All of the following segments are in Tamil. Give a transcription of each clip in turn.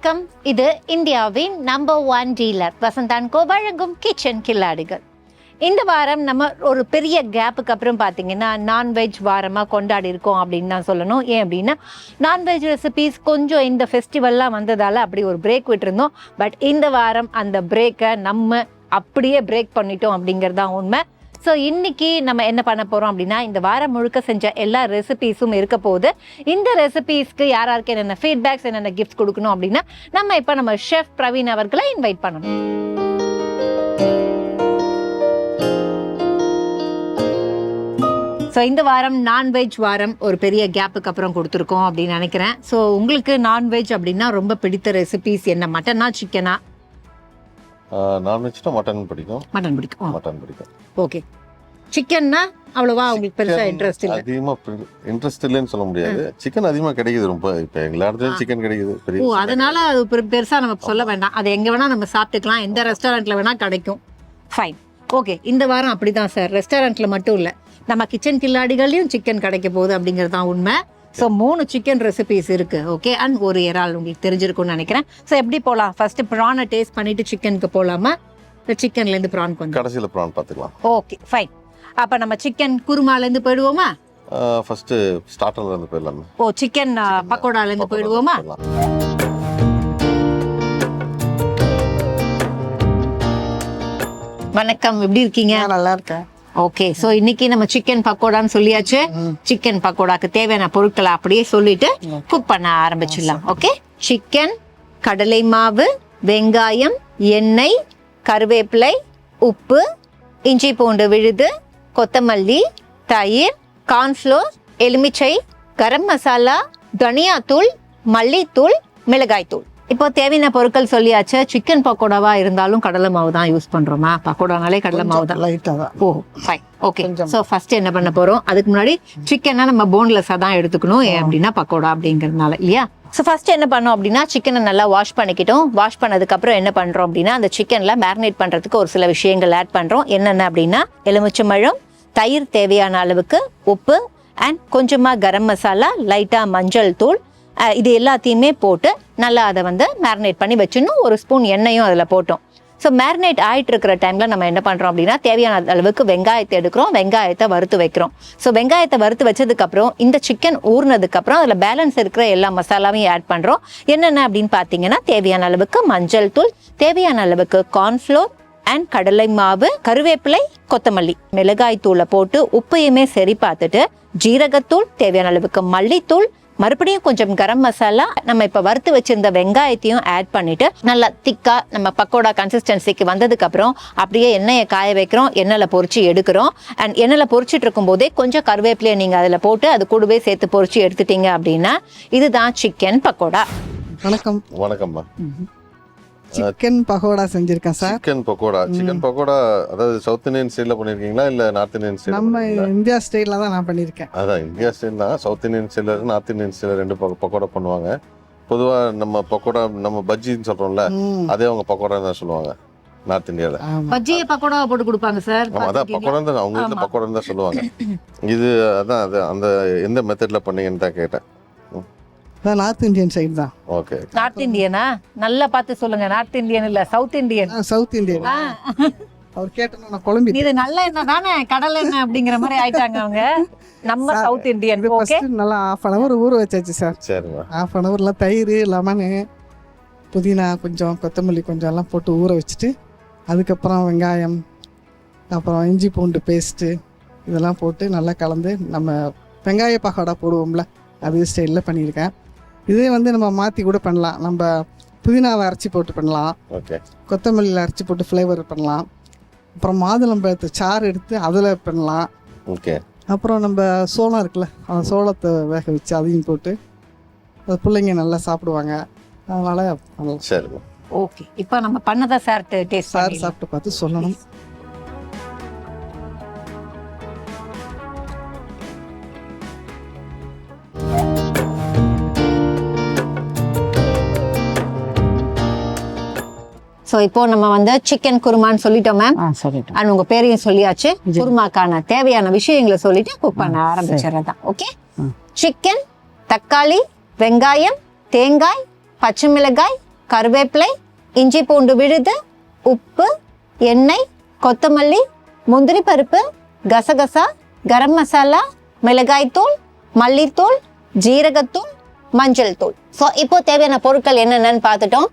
வணக்கம். இது இந்தியாவின் நம்பர் 1 டீலர் வசந்த் & கோ வழங்கும் கிச்சன் கில்லாடிகள். இந்த வாரம் நம்ம ஒரு பெரிய கேப்புக்கு அப்புறம் பார்த்தீங்கன்னா நான்வெஜ் வாரமாக கொண்டாடி இருக்கோம் அப்படின்னு தான் சொல்லணும். ஏன் அப்படின்னா நான்வெஜ் ரெசிபீஸ் கொஞ்சம் இந்த ஃபெஸ்டிவல்லாம் வந்ததால் அப்படி ஒரு பிரேக் விட்டுருந்தோம். பட் இந்த வாரம் அந்த பிரேக்கை நம்ம அப்படியே பிரேக் பண்ணிட்டோம் அப்படிங்கிறது தான் உண்மை. ஸோ இன்னைக்கு நம்ம என்ன பண்ண போகிறோம் அப்படின்னா இந்த வாரம் முழுக்க செஞ்ச எல்லா ரெசிபீஸும் இருக்க போகுது. இந்த ரெசிபீஸ்க்கு யாராருக்கு என்னென்ன ஃபீட்பேக்ஸ் என்னென்ன கிஃப்ட்ஸ் கொடுக்கணும் அப்படின்னா நம்ம ஷெஃப் பிரவீன் அவர்களை இன்வைட் பண்ணணும். ஸோ இந்த வாரம் நான்வெஜ் வாரம் ஒரு பெரிய கேப்புக்கு அப்புறம் கொடுத்துருக்கோம் அப்படின்னு நினைக்கிறேன். ஸோ உங்களுக்கு நான்வெஜ் அப்படின்னா ரொம்ப பிடித்த ரெசிபீஸ் என்ன? மட்டனா சிக்கனா? நான்வெஜ்னா மட்டன் பிடிக்கும். மட்டன் பிடிக்கும். ஓகே. சிக்கன்னா அவ்வளவா உங்களுக்கு பெருசா இன்ட்ரெஸ்ட் இல்லை? அதிகமா இன்ட்ரெஸ்ட் இல்லைன்னு சொல்ல முடியாது. சிக்கன் அதிகமா கிடைக்குது. ரொம்ப இப்போ எல்லா இடத்துலயும் சிக்கன் கிடைக்குது. அதனால அது பெருசா நம்ம சொல்ல வேண்டாம். அது எங்க வேணா நம்ம சாப்பிட்டுக்கலாம், எந்த ரெஸ்டாரண்ட்ல வேணா கிடைக்கும். ஃபைன். ஓகே. இந்த வாரம் அப்படிதான் சார். ரெஸ்டாரண்ட்ல மட்டும் இல்லை, நம்ம கிச்சன் கில்லாடிகள்லையும் சிக்கன் கிடைக்க போகுது அப்படிங்கிறது தான் உண்மை. ஸோ 3 சிக்கன் ரெசிபீஸ் இருக்கு. ஓகே. அண்ட் ஒரு இறால் உங்களுக்கு தெரிஞ்சிருக்கும்னு நினைக்கிறேன். ஸோ எப்படி போகலாம்? ஃபர்ஸ்ட் ப்ரானை டேஸ்ட் பண்ணிட்டு சிக்கனுக்கு போகலாமா? சிக்கன்லேருந்து ப்ரான் கொஞ்சம் கடைசியில் ப்ரான் பார்த்துக்கலாம். Okay fine. அப்போ நம்ம சிக்கன் குருமாலேருந்து போயிடுவோமா? ஃபர்ஸ்ட் ஸ்டார்டர்ல இருந்து போயிடலாமா? ஓ, சிக்கன் பக்கோடாலேருந்து போயிடுவோமா? வணக்கம், எப்படி இருக்கீங்க? நல்லா இருக்கேன். ஓகே. ஸோ இன்னைக்கு நம்ம சிக்கன் பக்கோடான்னு சொல்லியாச்சு. சிக்கன் பக்கோடாக்கு தேவையான பொருட்களை அப்படியே சொல்லிட்டு குக் பண்ண ஆரம்பிச்சிடலாம். ஓகே. சிக்கன், கடலை மாவு, வெங்காயம், எண்ணெய், கருவேப்பிலை, உப்பு, இஞ்சி பூண்டு விழுது, கொத்தமல்லி, தயிர், கார்ன்ஃப்ளோர், எலுமிச்சை, கரம் மசாலா, தனியாத்தூள், மல்லித்தூள், மிளகாய்த்தூள். இப்போ தேவையான பொருட்கள் சொல்லியாச்சு. சிக்கன் பக்கோடாவா இருந்தாலும் கடலை மாவு தான் யூஸ் பண்றோமா? பக்கோடானாலே கடலை மாவு தான். ஓ ஃபைன். ஓகே. ஸோ ஃபர்ஸ்ட் என்ன பண்ண போறோம்? அதுக்கு முன்னாடி சிக்கனா நம்ம போன்லெஸ்ஸா தான் எடுத்துக்கணும். ஏன் அப்படின்னா பக்கோடா அப்படிங்கிறதுனால இல்லையா? ஸோ ஃபர்ஸ்ட் என்ன பண்ணோம் அப்படின்னா சிக்கனை நல்லா வாஷ் பண்ணிக்கிட்டோம். வாஷ் பண்ணதுக்கப்புறம் என்ன பண்ணுறோம் அப்படின்னா அந்த சிக்கனில் மேரினேட் பண்ணுறதுக்கு ஒரு சில விஷயங்கள் ஆட் பண்ணுறோம். என்னென்ன அப்படின்னா எலுமிச்சம்பழம், தயிர், தேவையான அளவுக்கு உப்பு, அண்ட் கொஞ்சமாக கரம் மசாலா, லைட்டாக மஞ்சள் தூள், இது எல்லாத்தையுமே போட்டு நல்லா அதை மேரினேட் பண்ணி வச்சுன்னு ஒரு ஸ்பூன் எண்ணெயும் அதில் போட்டோம். ஸோ மேரினேட் ஆகிட்டு இருக்கிற டைமில் நம்ம என்ன பண்ணுறோம் அப்படின்னா தேவையான அளவுக்கு வெங்காயத்தை எடுக்கிறோம், வெங்காயத்தை வறுத்து வைக்கிறோம். ஸோ வெங்காயத்தை வறுத்து வச்சதுக்கப்புறம் இந்த சிக்கன் ஊறினதுக்கப்புறம் அதில் பேலன்ஸ் இருக்கிற எல்லா மசாலாவையும் ஆட் பண்ணுறோம். என்னென்ன அப்படின்னு பார்த்தீங்கன்னா தேவையான அளவுக்கு மஞ்சள் தூள், தேவையான அளவுக்கு கார்ன்ஃப்ளோர் அண்ட் கடலை மாவு, கருவேப்பிலை, கொத்தமல்லி, மிளகாய் தூளை போட்டு உப்பையுமே சரி பார்த்துட்டு ஜீரகத்தூள், தேவையான அளவுக்கு மல்லித்தூள், மறுபடியும் கொஞ்சம் கரம் மசாலா, நம்ம இப்போ வறுத்து வச்சிருந்த வெங்காயத்தையும் ஆட் பண்ணிட்டு நல்லா திக்கா நம்ம பக்கோடா கன்சிஸ்டன்சிக்கு வந்ததுக்கு அப்புறம் அப்படியே எண்ணெயை காய வைக்கிறோம். எண்ணெயில் பொரிச்சு எடுக்கிறோம். அண்ட் எண்ணெயில் பொரிச்சிட்டு இருக்கும் போதே கொஞ்சம் கருவேப்பிலையை நீங்கள் அதில் போட்டு அது கூடவே சேர்த்து பொரிச்சு எடுத்துட்டீங்க அப்படின்னா இதுதான் சிக்கன் பக்கோடா. வணக்கம். வணக்கம்மா. சிக்கன் பக்கோடா செஞ்சிருக்கேன் சார். சிக்கன் பக்கோடா அதாவது சவுத் இந்தியன் ஸ்டைல்ல பண்ணிருக்கீங்களா இல்ல நார்த் இந்தியன் ஸ்டைல்? நம்ம இந்தியா ஸ்டைல்ல தான் நான் பண்ணிருக்கேன். அதான் இந்தியா ஸ்டைல் தான். South Indian style, north Indian style ரெண்டு பக்கோடா பண்ணுவாங்க. பொதுவா நம்ம பக்கோடா நம்ம பஜ்ஜின்னு சொல்றோம்ல, அதே அவங்க பக்கோடா தான் சொல்லுவாங்க நார்த் இந்தியால. பஜ்ஜியை பக்கோடா போட்டு கொடுப்பாங்க சார். அதான் பக்கோடா தான் அவங்க வீட்டுல பக்கோடா தான் சொல்லுவாங்க. இது அதான் அது அந்த எந்த மெத்தட்ல பண்ணீங்கன்னு தான் கேட்டேன். நார்த் இந்தியன் சைடு தான். ஓகே. நார்த் இந்தியனா? நல்லா பார்த்து சொல்லுங்க. நார்த் இந்தியன் இல்ல, சவுத் இந்தியன். South Indian. அவர் கேட்டேன்னா நான் குழம்பி. இது நல்ல எண்ணெய் தானே, கடல் எண்ணெய் அப்படிங்கிற மாதிரி ஆயிட்டாங்க அவங்க. நம்ம சவுத் இந்தியன். ஓகே. நல்லா 1/2 hour ஊற வச்சாச்சு சார். சரிம்மா. 1/2 hourல தயிர், லெமனு, புதினா கொஞ்சம், கொத்தமல்லி கொஞ்சம் எல்லாம் போட்டு ஊற வச்சுட்டு அதுக்கப்புறம் வெங்காயம், அப்புறம் இஞ்சி பூண்டு பேஸ்ட்டு இதெல்லாம் போட்டு நல்லா கலந்து நம்ம வெங்காய பக்கோடா போடுவோம்ல அது ஸ்டைலில் பண்ணியிருக்கேன். இதே நம்ம மாற்றி கூட பண்ணலாம். நம்ம புதினாவை அரைச்சி போட்டு பண்ணலாம், கொத்தமல்லியில் அரைச்சி போட்டு ஃப்ளேவர் பண்ணலாம், அப்புறம் மாதுளம்பழத்தை சாறு எடுத்து அதில் பண்ணலாம். ஓகே. அப்புறம் நம்ம சோளம் இருக்குல்ல, அந்த சோளத்தை வேக வச்சு அதையும் போட்டு அது பிள்ளைங்க நல்லா சாப்பிடுவாங்க. அதனால் சரி. ஓகே. இப்போ நம்ம பண்ணதை சார் டேஸ்ட் சாப்பிட்டு பார்த்து சொல்லணும். ஸோ இப்போ நம்ம சிக்கன் குருமான்னு சொல்லிட்டோம் மேம். அண்ட் உங்க பேரையும் சொல்லியாச்சு. குருமாக்கான தேவையான விஷயங்களை சொல்லிட்டு குக் பண்ண ஆரம்பிச்சிடறதான். ஓகே. சிக்கன், தக்காளி, வெங்காயம், தேங்காய், பச்சை மிளகாய், கருவேப்பிலை, இஞ்சி பூண்டு விழுது, உப்பு, எண்ணெய், கொத்தமல்லி, முந்திரி பருப்பு, கசகசா, கரம் மசாலா, மிளகாய்த்தூள், மல்லித்தூள், ஜீரகத்தூள், மஞ்சள் தூள். ஸோ இப்போ தேவையான பொருட்கள் என்னென்னு பார்த்துட்டோம்.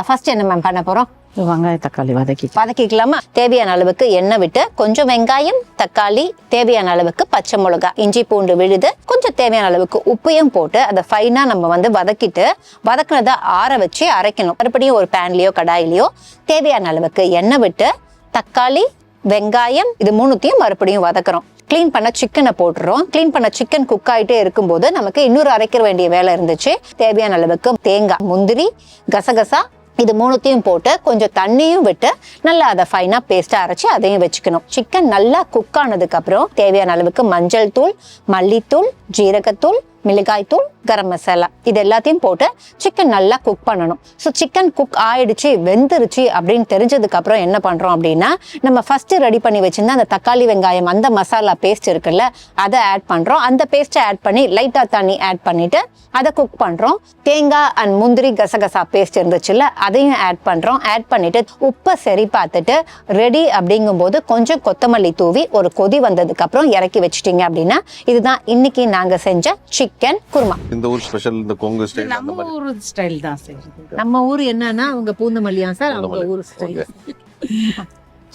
ஃபர்ஸ்ட் என்ன மேம் பண்ண போறோம்? வெங்காயம் தக்காளி வதக்கிக்கலாமா? தேவையான அளவுக்கு எண்ணெய் விட்டு கொஞ்சம் வெங்காயம், தக்காளி, தேவையான அளவுக்கு பச்சை மிளகாய், இஞ்சி பூண்டு விழுது, கொஞ்சம் தேவையான அளவுக்கு உப்பையும் போட்டு அதை ஃபைனா நம்ம வந்து வதக்கிட்டு வதக்குனதை ஆற வச்சு அரைக்கணும். மறுபடியும் ஒரு பேன்லயோ கடாயிலையோ தேவையான அளவுக்கு எண்ணெய் விட்டு தக்காளி, வெங்காயம் இது மூணுத்தையும் மறுபடியும் வதக்குறோம். கிளீன் பண்ண சிக்கனை போட்டுறோம். கிளீன் பண்ண சிக்கன் குக் ஆகிட்டே இருக்கும்போது நமக்கு இன்னொரு அரைக்கிற வேண்டிய வேலை இருந்துச்சு. தேவையான அளவுக்கு தேங்காய், முந்திரி, கசகசா இது மூணுத்தையும் போட்டு கொஞ்சம் தண்ணியும் விட்டு நல்லா அதை ஃபைனா பேஸ்டா அரைச்சு அதையும் வச்சுக்கணும். சிக்கன் நல்லா குக் ஆனதுக்கு அப்புறம் தேவையான அளவுக்கு மஞ்சள் தூள், மல்லித்தூள், ஜீரகத்தூள், மிளகாய்த்தூள், கரம் மசாலா இது எல்லாத்தையும் போட்டு சிக்கன் நல்லா குக் பண்ணணும். ஸோ சிக்கன் குக் ஆயிடுச்சு, வெந்துருச்சு அப்படின்னு தெரிஞ்சதுக்கு அப்புறம் என்ன பண்றோம் அப்படின்னா, நம்ம ஃபர்ஸ்ட் ரெடி பண்ணி வச்சிருந்த அந்த தக்காளி வெங்காயம் அந்த மசாலா பேஸ்ட் இருக்குல்ல அதை ஆட் பண்றோம். அந்த பேஸ்ட்டை ஆட் பண்ணி லைட்டா தண்ணி ஆட் பண்ணிட்டு அதை குக் பண்றோம். தேங்காய் அண்ட் முந்திரி கசகசா பேஸ்ட் இருந்துச்சுல்ல அதையும் ஆட் பண்றோம். ஆட் பண்ணிட்டு உப்பை சரி பார்த்துட்டு ரெடி அப்படிங்கும் போது கொஞ்சம் கொத்தமல்லி தூவி ஒரு கொதி வந்ததுக்கு அப்புறம் இறக்கி வச்சிட்டீங்க அப்படின்னா இதுதான் இன்னைக்கு நாங்க செஞ்ச சிக்கன் குருமா. இந்த ஊர் ஸ்பெஷல், இந்த கொங்கு ஸ்டைல் அந்த நம்ம மாதிரி. ஊர் ஸ்டைல் தான் செய்யறது. நம்ம ஊர் என்னன்னா அவங்க பூந்தமல்லியா சார், அவங்க ஊர் ஸ்டைல்.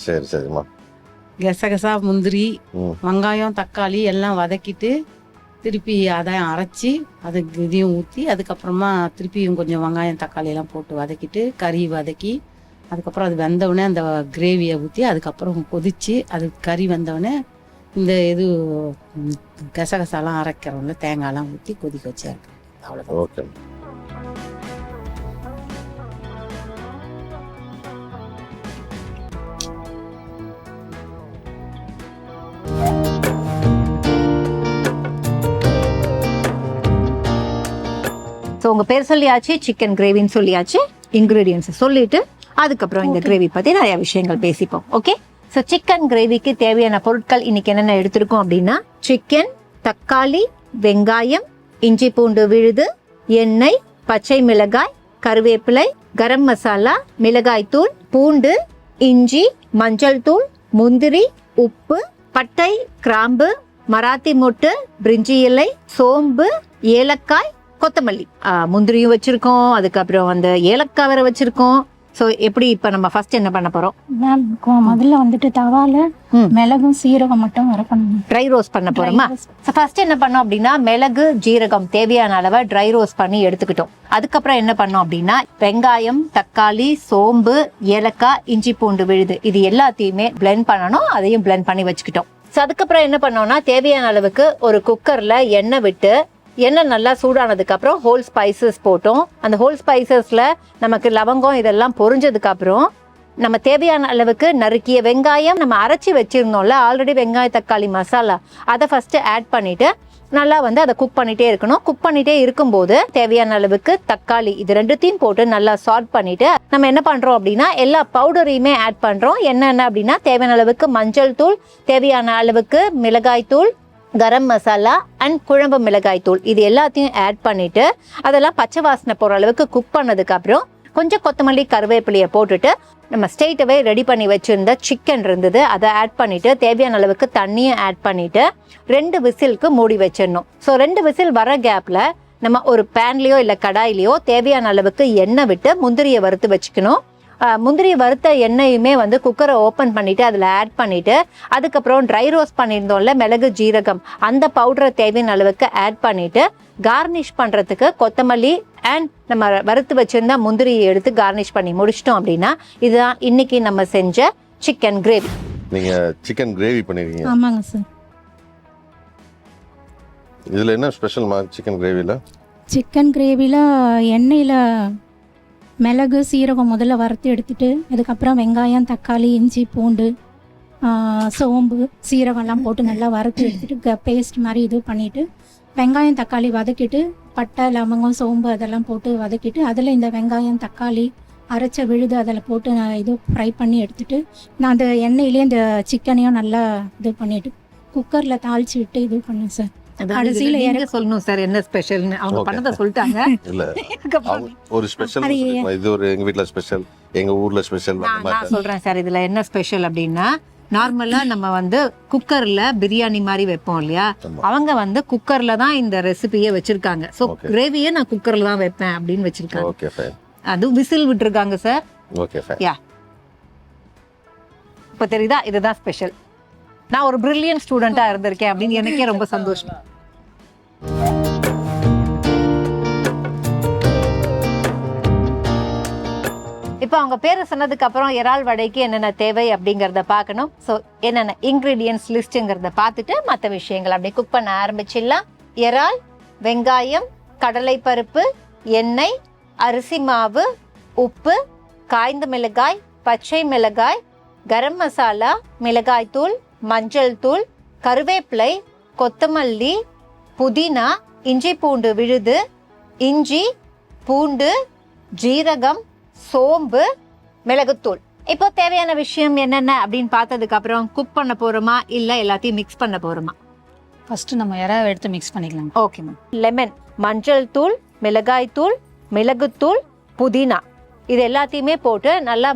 சரி சரிம்மா. கசகசா, முந்திரி, ம். வெங்காயம், தக்காளி எல்லாம் வதக்கிட்டு திருப்பி அதை அரைச்சி அதுக்கு இதையும் ஊற்றி அதுக்கப்புறமா திருப்பியும் கொஞ்சம் வெங்காயம் தக்காளி எல்லாம் போட்டு வதக்கிட்டு கறி வதக்கி அதுக்கப்புறம் அது வெந்தவுடனே அந்த கிரேவியை ஊற்றி அதுக்கப்புறம் கொதிச்சு அது கறி வெந்தவுடனே இந்த இது கசகசாலாம் அரைக்கிறோம்ல தேங்காய்லாம் ஊற்றி கொதிக்க வச்சு இறக்குறோம். அவ்வளோதான். ஓகே. ஸோ உங்க பேர் சொல்லியாச்சு, சிக்கன் கிரேவின்னு சொல்லியாச்சு, இன்கிரீடியன்ஸ் சொல்லிட்டு அதுக்கப்புறம் இந்த கிரேவி பத்தி நிறைய விஷயங்கள் பேசிப்போம். ஓகே. ஸோ சிக்கன் கிரேவிக்கு தேவையான பொருட்கள் இன்னைக்கு என்னென்ன எடுத்திருக்கோம் அப்படின்னா, சிக்கன், தக்காளி, வெங்காயம், இஞ்சி பூண்டு விழுது, எண்ணெய், பச்சை மிளகாய், கருவேப்பிலை, கரம் மசாலா, மிளகாய் தூள், பூண்டு, இஞ்சி, மஞ்சள் தூள், முந்திரி, உப்பு, பட்டை, கிராம்பு, மராத்தி மொட்டு, பிரிஞ்சி இலை, சோம்பு, ஏலக்காய், கொத்தமல்லி. முந்திரியும் வச்சிருக்கோம், அதுக்கப்புறம் அந்த ஏலக்காய் வேற வச்சிருக்கோம். ஸோ எப்படி இப்போ நம்ம ஃபர்ஸ்ட் என்ன பண்ண போறோம்? முதல்ல வந்துட்டு தவால மிளகும் சீரகம் மட்டும் வறுக்கணும். ட்ரை ரோஸ்ட் பண்ண போறோமா? ஸோ ஃபர்ஸ்ட் என்ன பண்ணோம் அப்படின்னா, மிளகு, ஜீரகம் தேவையான அளவை ட்ரை ரோஸ்ட் பண்ணி எடுத்துக்கிட்டோம். அதுக்கப்புறம் என்ன பண்ணோம் அப்படின்னா, வெங்காயம், தக்காளி, சோம்பு, ஏலக்காய், இஞ்சி பூண்டு விழுது இது எல்லாத்தையுமே பிளெண்ட் பண்ணணும். அதையும் பிளெண்ட் பண்ணி வச்சுக்கிட்டோம். ஸோ அதுக்கப்புறம் என்ன பண்ணோம்னா, தேவையான அளவுக்கு ஒரு குக்கர்ல எண்ணெய் விட்டு எண்ணெய் நல்லா சூடானதுக்கு அப்புறம் ஹோல் ஸ்பைசஸ் போட்டோம். அந்த ஹோல் ஸ்பைசஸ்ல நமக்கு லவங்கம் இதெல்லாம் பொரிஞ்சதுக்கு அப்புறம் நம்ம தேவையான அளவுக்கு நறுக்கிய வெங்காயம், நம்ம அரைச்சி வச்சிருந்தோம்ல ஆல்ரெடி வெங்காய தக்காளி மசாலா, அதை ஃபர்ஸ்ட் ஆட் பண்ணிட்டு நல்லா வந்து அதை குக் பண்ணிட்டே இருக்கணும். குக் பண்ணிட்டே இருக்கும்போது தேவையான அளவுக்கு தக்காளி இது ரெண்டுத்தையும் போட்டு நல்லா சார்ட் பண்ணிட்டு நம்ம என்ன பண்றோம் அப்படின்னா, எல்லா பவுடரையுமே ஆட் பண்றோம். என்னென்ன அப்படின்னா, தேவையான அளவுக்கு மஞ்சள் தூள், தேவையான அளவுக்கு மிளகாய் தூள், கரம் மசாலா அண்ட் குழம்பு மிளகாய் தூள் இது எல்லாத்தையும் ஆட் பண்ணிட்டு அதெல்லாம் பச்சை வாசனை போற அளவுக்கு குக் பண்ணதுக்கு அப்புறம் கொஞ்சம் கொத்தமல்லி, கருவேப்பிலையை போட்டுட்டு நம்ம ஸ்ட்ரெயிட்டாவே ரெடி பண்ணி வச்சிருந்த சிக்கன் இருந்தது அதை ஆட் பண்ணிட்டு தேவையான அளவுக்கு தண்ணியை ஆட் பண்ணிட்டு 2 விசிலுக்கு மூடி வச்சிடணும். ஸோ 2 விசில் வர கேப்ல நம்ம ஒரு பேன்லயோ இல்லை கடாயிலையோ தேவையான அளவுக்கு எண்ணெய் விட்டு முந்திரியை வறுத்து வச்சுக்கணும். முந்திரி வறுத்த எண்ணெயுமே வந்து குக்கரை ஓப்பன் பண்ணிட்டு அதில் ஆட் பண்ணிட்டு அதுக்கப்புறம் ட்ரை ரோஸ்ட் பண்ணியிருந்தோம்ல மிளகு, ஜீரகம் அந்த பவுடரை தேவையான அளவுக்கு ஆட் பண்ணிட்டு கார்னிஷ் பண்ணுறதுக்கு கொத்தமல்லி அண்ட் நம்ம வறுத்து வச்சிருந்தா முந்திரியை எடுத்து கார்னிஷ் பண்ணி முடிச்சிட்டோம் அப்படின்னா இதுதான் இன்னைக்கு நம்ம செஞ்ச சிக்கன் கிரேவி. நீங்க சிக்கன் கிரேவி பண்ணிருக்கீங்க. ஆமாங்க சார். இதுல என்ன ஸ்பெஷல்மா சிக்கன் கிரேவில? சிக்கன் கிரேவியில் எண்ணெயில் மிளகு சீரகம் முதல்ல வறுத்து எடுத்துட்டு அதுக்கப்புறம் வெங்காயம், தக்காளி, இஞ்சி பூண்டு, சோம்பு, சீரகம்லாம் போட்டு நல்லா வறுத்து எடுத்துட்டு பேஸ்ட் மாதிரி இது பண்ணிவிட்டு வெங்காயம் தக்காளி வதக்கிட்டு பட்டை, லவங்கம், சோம்பு அதெல்லாம் போட்டு வதக்கிட்டு அதில் இந்த வெங்காயம் தக்காளி அரைச்ச விழுது அதில் போட்டு நான் இது ஃப்ரை பண்ணி எடுத்துட்டு நான் அந்த எண்ணெயிலே இந்த சிக்கனையும் நல்லா இது பண்ணிவிட்டு குக்கரில் தாளித்து விட்டு இது பண்ணேன் சார். கடைசியில நீங்க சொல்லணும் சார் என்ன ஸ்பெஷல்னு. அவங்க பண்ணதை சொல்லிட்டாங்க. இல்ல அவங்க ஒரு ஸ்பெஷல் இது ஒரு எங்க வீட்ல ஸ்பெஷல், எங்க ஊர்ல ஸ்பெஷல். நான் சொல்றேன் சார் இதுல என்ன ஸ்பெஷல் அப்படின்னா, நார்மலா நம்ம வந்து குக்கர்ல பிரியாணி மாதிரி வைப்போம் இல்லையா, அவங்க வந்து குக்கர்ல தான் இந்த ரெசிபியே வச்சிருக்காங்க. சோ கிரேவியே நான் குக்கர்ல தான் வைப்பேன் அப்படின்னு வச்சிருக்காங்க. Okay fine. அது விசில் விட்டுருக்காங்க சார். Okay fine. யா இப்ப தெரியுதா, இதுதான் ஸ்பெஷல். நான் ஒரு பிரில்லியன்ட் ஸ்டூடெண்டா இருந்திருக்கேன் அப்படின்னு எனக்கே ரொம்ப சந்தோஷம். இப்போ அவங்க பேரை சொன்னதுக்கு அப்புறம் இறால் வடைக்கு என்னென்ன தேவை அப்படிங்கறத பார்க்கணும். ஸோ என்னென்ன இன்கிரீடியன்ஸ் லிஸ்ட்டுங்கிறத பார்த்துட்டு மற்ற விஷயங்கள் அப்படியே குக் பண்ண ஆரம்பிச்சிடலாம். இறால், வெங்காயம், கடலைப்பருப்பு, எண்ணெய், அரிசி மாவு, உப்பு, காய்ந்த மிளகாய், பச்சை மிளகாய், கரம் மசாலா, மிளகாய் தூள், மஞ்சள் தூள், கருவேப்பிலை, கொத்தமல்லி, புதினா, இஞ்சி பூண்டு விழுது, இஞ்சி, பூண்டு, ஜீரகம், சோம்பு, மிளகுத்தூள். இப்போ தேவையான விஷயம் என்னென்ன அப்படின்னு பார்த்ததுக்கு அப்புறம் குக் பண்ண போறோமா இல்ல எல்லாத்தையும் மிக்ஸ் பண்ண போறோமா? ஃபர்ஸ்ட் நம்ம இறாவை எடுத்து மிக்ஸ் பண்ணிக்கலாம். Okay ma'am. லெமன், மஞ்சள் தூள், மிளகாய் தூள், மிளகுத்தூள், புதினா இது எல்லாத்தையுமே போட்டு நல்லா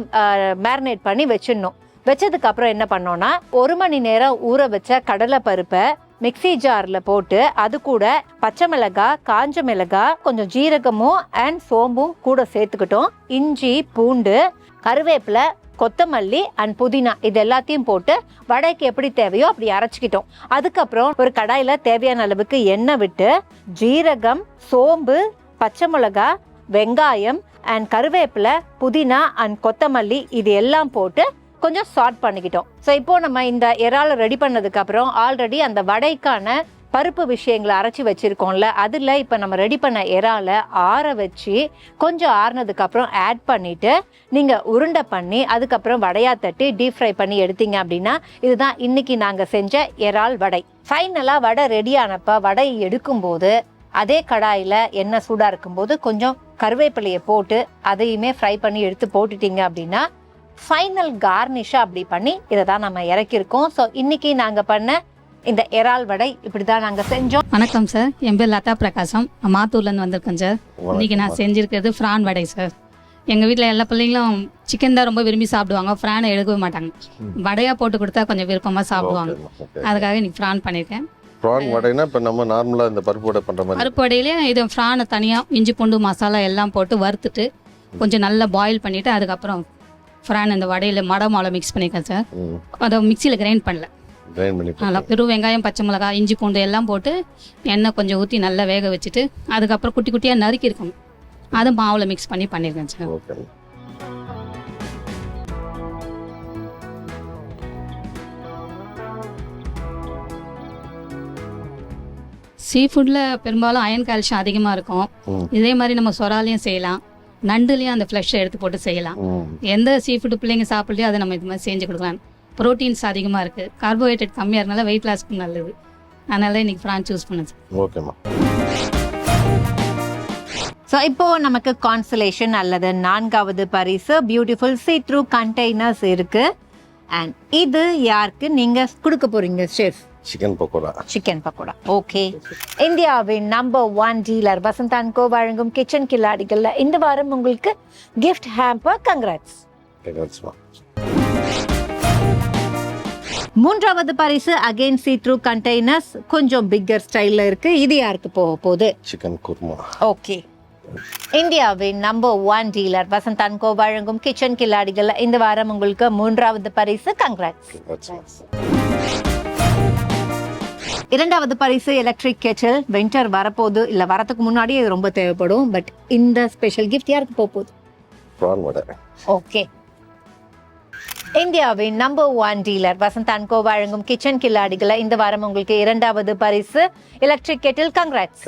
மேரினேட் பண்ணி வச்சிடணும். வச்சதுக்கு அப்புறம் என்ன பண்ணோம்னா, 1 மணி நேரம் ஊற வச்ச கடலை பருப்பை மிக்ஸி ஜார்ல போட்டு அது கூட பச்சை மிளகாய், காஞ்ச மிளகாய், கொஞ்சம் ஜீரகமும் அண்ட் சோம்பும் கூட சேர்த்துக்கிட்டோம். இஞ்சி, பூண்டு, கருவேப்பிலை, கொத்தமல்லி அண்ட் புதினா இது எல்லாத்தையும் போட்டு வடைக்கு எப்படி தேவையோ அப்படி அரைச்சிக்கிட்டோம். அதுக்கப்புறம் ஒரு கடாயில தேவையான அளவுக்கு எண்ணெய் விட்டு ஜீரகம், சோம்பு, பச்சை மிளகாய், வெங்காயம் அண்ட் கருவேப்பிலை, புதினா அண்ட் கொத்தமல்லி இது எல்லாம் போட்டு கொஞ்சம் சாட் பண்ணிக்கிட்டோம். ஸோ இப்போ நம்ம இந்த இறாலை ரெடி பண்ணதுக்கு அப்புறம் ஆல்ரெடி அந்த வடைக்கான பருப்பு விஷயங்களை அரைச்சி வச்சிருக்கோம்ல, அதில் இப்போ நம்ம ரெடி பண்ண இறாலை ஆற வச்சு கொஞ்சம் ஆறுனதுக்கு அப்புறம் ஆட் பண்ணிட்டு நீங்கள் உருண்டை பண்ணி அதுக்கப்புறம் வடையா தட்டி டீப் ஃப்ரை பண்ணி எடுத்தீங்க அப்படின்னா இதுதான் இன்னைக்கு நாங்கள் செஞ்ச இறால் வடை. ஃபைனலாக வடை ரெடி ஆனப்ப வடை எடுக்கும்போது அதே கடாயில் எண்ணெய் சூடாக இருக்கும்போது கொஞ்சம் கருவேப்பிலையை போட்டு அதையுமே ஃப்ரை பண்ணி எடுத்து போட்டுட்டீங்க அப்படின்னா ஃபைனல் கார்னிஷா அப்படி பண்ணி இதை தான் நம்ம இறக்கியிருக்கோம். ஸோ இன்னைக்கு நாங்கள் பண்ண இந்த இறால் வடை இப்படி தான் நாங்கள் செஞ்சோம். வணக்கம் சார், என் பேர் லதா பிரகாசம், மாத்தூர்லேருந்து வந்திருக்கேன் சார். இன்னைக்கு நான் செஞ்சுருக்கிறது ஃப்ரான் வடை சார். எங்கள் வீட்டில் எல்லா பிள்ளைங்களும் சிக்கன் தான் ரொம்ப விரும்பி சாப்பிடுவாங்க, ஃப்ரானை எடுக்கவே மாட்டாங்க. வடையாக போட்டு கொடுத்தா கொஞ்சம் விருப்பமாக சாப்பிடுவாங்க. அதுக்காக இன்னைக்கு ஃப்ரான் பண்ணியிருக்கேன். ப்ரான் வடைனா இப்போ நம்ம நார்மலாக இந்த பருப்பு வடை பண்ணுற மாதிரி பருப்பு வடையிலே இது ஃப்ரானை தனியாக இஞ்சி பூண்டு மசாலா எல்லாம் போட்டு வறுத்துட்டு கொஞ்சம் நல்லா பாயில் பண்ணிவிட்டு அதுக்கப்புறம் ஃப்ரான் இந்த வடையில் மாலை மிக்ஸ் பண்ணியிருக்கேன் சார். அதை மிக்சியில் கிரைண்ட் பண்ணல, நல்லா பெரும் வெங்காயம், பச்சை மிளகாய், இஞ்சி பூண்டு எல்லாம் போட்டு எண்ணெய் கொஞ்சம் ஊற்றி நல்லா வேக வச்சுட்டு அதுக்கப்புறம் குட்டி குட்டியாக நறுக்கி இருக்கணும், அதை மாவில் மிக்ஸ் பண்ணி பண்ணியிருக்கேன் சார். சீ ஃபுட்டில் பெரும்பாலும் அயன் கால்சியம் அதிகமாக இருக்கும். இதே மாதிரி நம்ம சொராலையும் செய்யலாம், நண்டுலையும் அந்த ஃப்ளஷை எடுத்து போட்டு செய்யலாம். எந்த சீ ஃபுட்டு பிள்ளைங்க சாப்பிட்லையோ அதை நம்ம இது மாதிரி செஞ்சு கொடுக்கலாம். ப்ரோட்டீன்ஸ் அதிகமாக இருக்குது, கார்போஹைட்ரேட் கம்மியாக இருக்கனால வெயிட் லாஸ்க்கு நல்லது. அதனால இன்னைக்கு ஃப்ரான் சூஸ் பண்ணேன் சார். ஓகேம்மா. ஸோ இப்போ நமக்கு கான்சலேஷன் அல்லது 4வது பரிசு பியூட்டிஃபுல் see through கண்டெய்னர்ஸ் இருக்கு. அண்ட் இது யாருக்கு நீங்க கொடுக்க போறீங்க chef? Chicken pakoda. Chicken pakoda. Okay. இந்தியாவின் நம்பர் 1 டீலர் வசந்த் அண்ட் கோ வழங்கும் கிச்சன் கில்லாடிகள்ல இந்த வாரம் உங்களுக்கு கிஃப்ட் ஹேம்பர். கங்க்ராட்ஸ். 3வது பரிசு அகைன் see through கண்டெய்னர்ஸ், கொஞ்சம் பிக்கர் ஸ்டைல்ல இருக்கு. இது யாருக்கு போக போகுது? சிக்கன் குருமா. ஓகே. இந்தியாவின் நம்பர் 1 டீலர் வசந்த் அண்ட் கோ வழங்கும் கிச்சன் கில்லாடிகள்ல இந்த வாரம் உங்களுக்கு 3வது பரிசு. கங்க்ராட்ஸ். 2வது பரிசு எலக்ட்ரிக் கெட்டில். வின்டர் வரப்போகுது, இல்ல வரதுக்கு முன்னாடியே இது ரொம்ப தேவைப்படும். பட் இந்த ஸ்பெஷல் கிஃப்ட் யாருக்கு போக போகுது? ப்ரான் வடை. ஓகே. இந்தியாவின் நம்பர் 1 டீலர் வசந்த் அண்ட் கோ வழங்கும் கிச்சன் கில்லாடிகளை இந்த வாரம் உங்களுக்கு 2வது பரிசு எலக்ட்ரிக் கெட்டில். கங்க்ராட்ஸ்.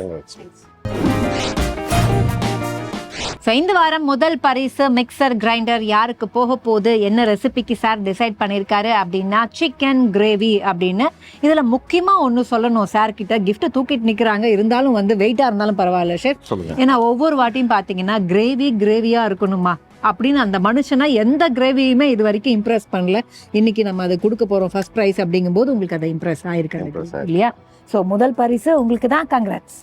இந்த வாரம் முதல் பரிசு மிக்சர் கிரைண்டர். யாருக்கு போக போகுது, என்ன ரெசிபிக்கு சார் டிசைட் பண்ணியிருக்காரு அப்படின்னா சிக்கன் கிரேவி அப்படின்னு. இதுல முக்கியமா ஒன்று சொல்லணும், சார் கிட்ட கிஃப்ட் தூக்கிட்டு நிக்கிறாங்க, இருந்தாலும் வந்து வெயிட்டா இருந்தாலும் பரவாயில்ல ஷெஃப். ஏன்னா ஒவ்வொரு வாட்டியும் பாத்தீங்கன்னா கிரேவியா இருக்கணுமா அப்படின்னு அந்த மனுஷனா எந்த கிரேவியுமே இது வரைக்கும் இம்ப்ரெஸ் பண்ணல. இன்னைக்கு நம்ம அதை கொடுக்க போறோம் ஃபர்ஸ்ட் ப்ரைஸ் அப்படிங்கும்போது உங்களுக்கு அதை இம்ப்ரெஸ் ஆயிருக்காங்க இல்லையா? ஸோ முதல் பரிசு உங்களுக்கு தான். கங்க்ராட்ஸ்.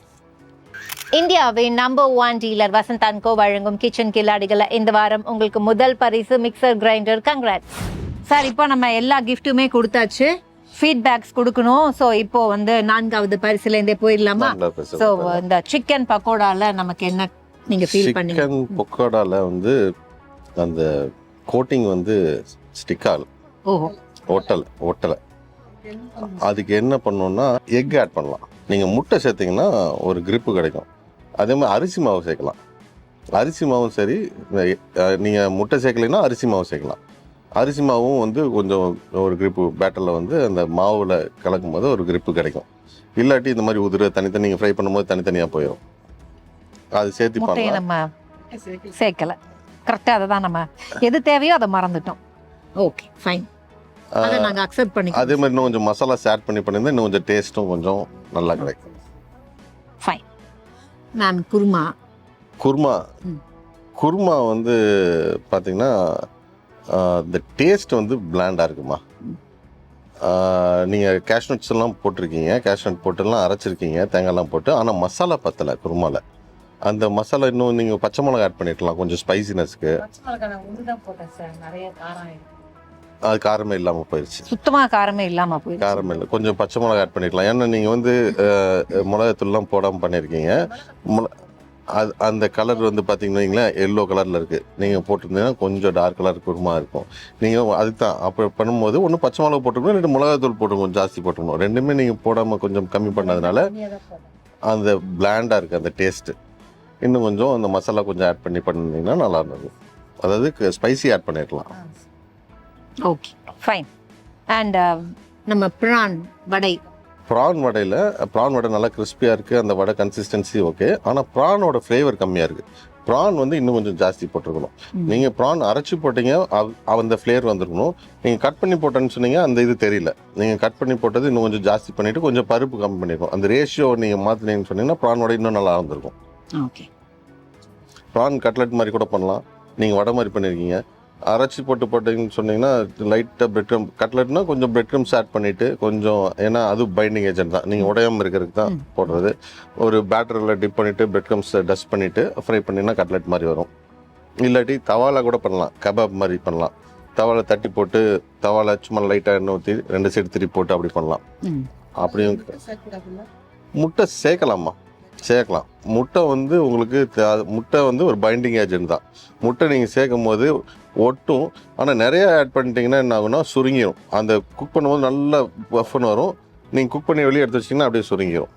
இந்தியாவின் நம்பர் 1 டீலர் வசந்த் அண்ட் கோ வழங்கும் கிச்சன் கில்லாடிகளை இந்த வாரம் உங்களுக்கு முதல் பரிசு மிக்சர் கிரைண்டர். Congrats sir. இப்போ நம்ம எல்லா கிஃப்ட்டுமே கொடுத்தாச்சு, ஃபீட்பேக்ஸ் கொடுக்கணும். ஸோ இப்போ வந்து 4வது பரிசுலேருந்தே போயிடலாமா? ஸோ இந்த சிக்கன் பக்கோடால நமக்கு என்ன நீங்க ஃபீல் பண்ணீங்க? சிக்கன் பக்கோடால வந்து அந்த கோட்டிங் வந்து ஸ்டிக் ஆகல. ஓஹோ. ஒட்டலை. அதுக்கு என்ன பண்ணணும்னா எக் ஆட் பண்ணலாம். நீங்கள் முட்டை சேர்த்திங்கன்னா ஒரு கிரிப்பு கிடைக்கும். அதே மாதிரி அரிசி மாவு சேர்க்கலாம். அரிசி மாவும் சரி, நீங்கள் முட்டை சேர்க்கலைன்னா அரிசி மாவு சேர்க்கலாம். அரிசி மாவும் வந்து கொஞ்சம் ஒரு கிரிப்பு பேட்டரில் வந்து அந்த மாவில் கலக்கும் போது ஒரு கிரிப்பு கிடைக்கும். இல்லாட்டி இந்த மாதிரி உதிர தனித்தனி நீங்கள் ஃப்ரை பண்ணும்போது தனித்தனியாக போயிடும். அது சேர்த்து நம்ம சேர்க்கல. கரெக்டாக அதை தான் நம்ம எது தேவையோ அதை மறந்துட்டோம். ஓகே ஃபைன், அதை நாங்கள் அக்செப்ட் பண்ணி. அதே மாதிரி இன்னும் கொஞ்சம் மசாலா ஆட் பண்ணியிருந்தா இன்னும் கொஞ்சம் டேஸ்ட்டும் கொஞ்சம் நல்லா கிடைக்கும். Fine ma'am. குருமா வந்து பார்த்தீங்கன்னா இந்த டேஸ்ட் வந்து பிளாண்டாக இருக்குமா. நீங்கள் கேஷ்நட்ஸ் எல்லாம் போட்டிருக்கீங்க, கேஷ்நட் போட்டுலாம் அரைச்சிருக்கீங்க, தேங்காய்லாம் போட்டு. ஆனால் மசாலா பத்தலை குருமாவில். அந்த மசாலா இன்னும் நீங்கள் பச்சை மிளகா ஆட் பண்ணிருக்கலாம் கொஞ்சம் ஸ்பைசினஸ்க்கு. அது காரமே இல்லாமல் போயிடுச்சு. சுத்தமாக காரமே இல்லாமல் போயிடுச்சு. காரமே இல்லை, கொஞ்சம் பச்சை மிளகா ஆட் பண்ணிக்கலாம். ஏன்னா நீங்கள் வந்து மிளகாத்தூள்லாம் போடாமல் பண்ணியிருக்கீங்க. அது அந்த கலர் வந்து பார்த்தீங்கன்னா வைங்களேன் எல்லோ கலரில் இருக்குது. நீங்கள் போட்டிருந்தீங்கன்னா கொஞ்சம் டார்க் கலர் குருமா இருக்கும். நீங்கள் அதுக்கு தான் அப்போ பண்ணும்போது ஒன்று பச்சை மிளகா போட்டுக்கணும், இல்லை மிளகாத்தூள் போட்டுக்கணும், ஜாஸ்தி போட்டுக்கணும். ரெண்டுமே நீங்கள் போடாமல் கொஞ்சம் கம்மி பண்ணதுனால அந்த பிளாண்டாக இருக்குது அந்த டேஸ்ட்டு. இன்னும் கொஞ்சம் அந்த மசாலா கொஞ்சம் ஆட் பண்ணிங்கன்னா நல்லா இருந்தது. அதாவது ஸ்பைசி ஆட் பண்ணிடலாம். Okay fine. அண்ட் நம்ம ப்ரான் வடை நல்லா கிறிஸ்பியாக இருக்குது. அந்த வடை கன்சிஸ்டன்சி ஓகே. ஆனால் ப்ரானோட ஃப்ளேவர் கம்மியாக இருக்குது. ப்ரான் வந்து இன்னும் கொஞ்சம் ஜாஸ்தி போட்டிருக்கணும். நீங்கள் ப்ரான் அரைச்சி போட்டீங்க, அந்த ஃப்ளேவர் வந்துருக்கணும். நீங்கள் கட் பண்ணி போட்டேன்னு சொன்னீங்க, அந்த இது தெரியல. நீங்கள் கட் பண்ணி போட்டது இன்னும் கொஞ்சம் ஜாஸ்தி பண்ணிவிட்டு கொஞ்சம் பருப்பு கம்மி பண்ணிருக்கணும். அந்த ரேஷியோ நீங்கள் மாற்றினீங்கன்னு சொன்னீங்கன்னா ப்ரானோட இன்னும் நல்லா இருந்திருக்கும். ஓகே. ப்ரான் கட்லெட் மாதிரி கூட பண்ணலாம். நீங்கள் வடை மாதிரி பண்ணியிருக்கீங்க. அரைச்சி போட்டிங்கன்னு சொன்னீங்கன்னா லைட்டாக பிரெட் க்ரம், கட்லெட்னா கொஞ்சம் பிரெட் க்ரம்ஸ் ஆட் பண்ணிவிட்டு கொஞ்சம், ஏன்னா அது பைண்டிங் ஏஜென்ட் தான், நீங்கள் உடையாமல் இருக்கிறதுக்கு தான் போடுறது. ஒரு பேட்டரில் டிப் பண்ணிவிட்டு பிரெட் க்ரம்ஸை டஸ்ட் பண்ணிவிட்டு ஃப்ரை பண்ணிங்கன்னா கட்லெட் மாதிரி வரும். இல்லாட்டி தவாலா கூட பண்ணலாம், கபாப் மாதிரி பண்ணலாம். தவாலை தட்டி போட்டு தவாலை சும்மா லைட்டாக எண்ணெய் ஊற்றி 2 சைடு திருப்பி போட்டு அப்படி பண்ணலாம். அப்படியும் முட்டை சேர்க்கலாம். முட்டை வந்து உங்களுக்கு முட்டை வந்து ஒரு பைண்டிங் ஏஜென்ட் தான். முட்டை நீங்கள் சேர்க்கும் போது ஒட்டும். ஆனால் நிறைய ஆட் பண்ணிட்டீங்கன்னா என்ன ஆகும்னா சுருங்கிடும். அந்த குக் பண்ணும்போது நல்லா பஃப்னு வரும். நீங்கள் குக் பண்ணி வெளியே எடுத்து வச்சிங்கன்னா அப்படியே சுருங்கிடும்.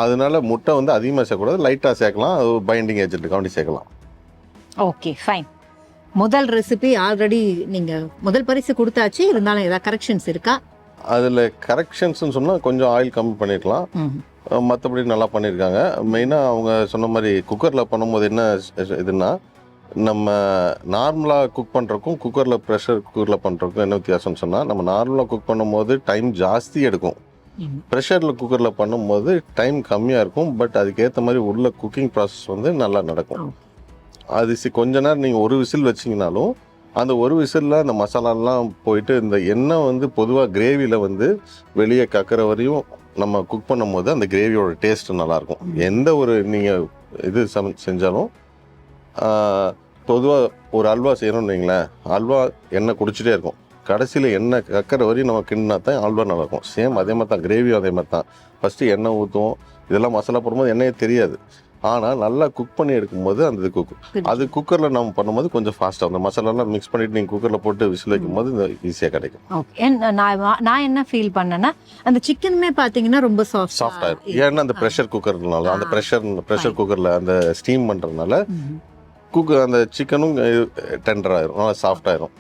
அதனால முட்டை வந்து அதிகமாக சேர்க்கக்கூடாது, லைட்டாக சேர்க்கலாம். அது ஒரு பைண்டிங் ஏஜென்ட்டுக்காண்டி சேர்க்கலாம். Okay fine. முதல் ரெசிபி ஆல்ரெடி நீங்கள் முதல் பரிசு கொடுத்தாச்சு. இருந்தாலும் ஏதாவது கரெக்ஷன்ஸ் இருக்கா? அதில் கரெக்ஷன்ஸ்னு சொன்னால் கொஞ்சம் ஆயில் கம்மி பண்ணிக்கலாம். மற்றபடி நல்லா பண்ணியிருக்காங்க. மெயினாக அவங்க சொன்ன மாதிரி குக்கரில் பண்ணும்போது என்ன இதுன்னா, நம்ம நார்மலாக குக் பண்ணுறக்கும் குக்கரில் ப்ரெஷர் குக்கரில் பண்ணுறக்கும் என்ன வித்தியாசம்னு சொன்னால், நம்ம நார்மலாக குக் பண்ணும்போது டைம் ஜாஸ்தி எடுக்கும். ப்ரெஷரில் குக்கரில் பண்ணும்போது டைம் கம்மியாக இருக்கும். பட் அதுக்கேற்ற மாதிரி உள்ள குக்கிங் ப்ராசஸ் வந்து நல்லா நடக்கும். அது கொஞ்ச நேரம் நீங்கள் ஒரு விசில் வச்சிங்கனாலும் அந்த ஒரு விசிலில் அந்த மசாலாலாம் போயிட்டு இந்த எண்ணெய் வந்து பொதுவாக கிரேவியில் வந்து வெளியே கக்கிற வரையும் நம்ம குக் பண்ணும் போது அந்த கிரேவியோட டேஸ்ட்டு நல்லாயிருக்கும். எந்த ஒரு நீங்கள் இது செஞ்சாலும் பொதுவாக ஒரு அல்வா செய்யணும்னு வைங்களேன், அல்வா எண்ணெய் குடிச்சிட்டே இருக்கும். கடைசியில் எண்ணெய் கக்கிற வரையும் நம்ம கிண்டினா தான் அல்வா நல்லாயிருக்கும். சேம் அதே மாதிரி தான் கிரேவியும் அதே மாதிரி தான். ஃபஸ்ட்டு எண்ணெய் ஊற்றுவோம், இதெல்லாம் மசாலா போடும்போது எண்ணெயே தெரியாது. ஆனால் நல்லா குக் பண்ணி எடுக்கும்போது அந்த அது குக்கரில் நம்ம பண்ணும்போது கொஞ்சம் ஃபாஸ்ட்டாக அந்த மசாலாலாம் மிக்ஸ் பண்ணிவிட்டு நீங்கள் குக்கரில் போட்டு விசில் வைக்கும்போது ஈஸியாக கிடைக்கும். ஓகே. நான் என்ன ஃபீல் பண்ணேன்னா, அந்த சிக்கனுமே பார்த்தீங்கன்னா ரொம்ப சாஃப்டாக இருக்கும். ஏன்னா அந்த ப்ரெஷர் குக்கர்னால, அந்த ப்ரெஷர் குக்கரில் அந்த ஸ்டீம் பண்ணுறதுனால அந்த சிக்கனும் டெண்டர் ஆயிரும், நல்லா சாஃப்ட் ஆயிரும்.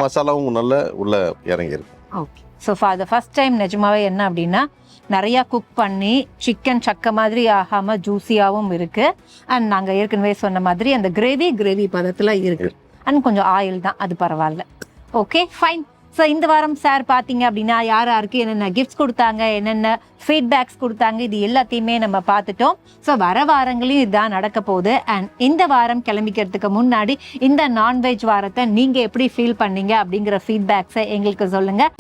மசாலாவும் நல்லா உள்ள இறங்கியிருக்கும். Okay. So for the first time நிஜமாவே என்ன அப்படின்னா, நிறையா குக் பண்ணி சிக்கன் சக்க மாதிரி ஆகாமல் ஜூஸியாகவும் இருக்குது. அண்ட் நாங்கள் ஏற்கனவே சொன்ன மாதிரி அந்த கிரேவி பதத்தில் இருக்குது. அண்ட் கொஞ்சம் ஆயில் தான், அது பரவாயில்ல. Okay fine. ஸோ இந்த வாரம் சார் பார்த்தீங்க அப்படின்னா யார் யாருக்கு என்னென்ன கிஃப்ட்ஸ் கொடுத்தாங்க, என்னென்ன ஃபீட்பேக்ஸ் கொடுத்தாங்க, இது எல்லாத்தையுமே நம்ம பார்த்துட்டோம். ஸோ வர வாரங்களையும் இதுதான் நடக்க போகுது. அண்ட் இந்த வாரம் கிளம்பிக்கிறதுக்கு முன்னாடி இந்த நான்வெஜ் வாரத்தை நீங்கள் எப்படி ஃபீல் பண்ணீங்க அப்படிங்கிற ஃபீட்பேக்ஸை எங்களுக்கு சொல்லுங்கள்.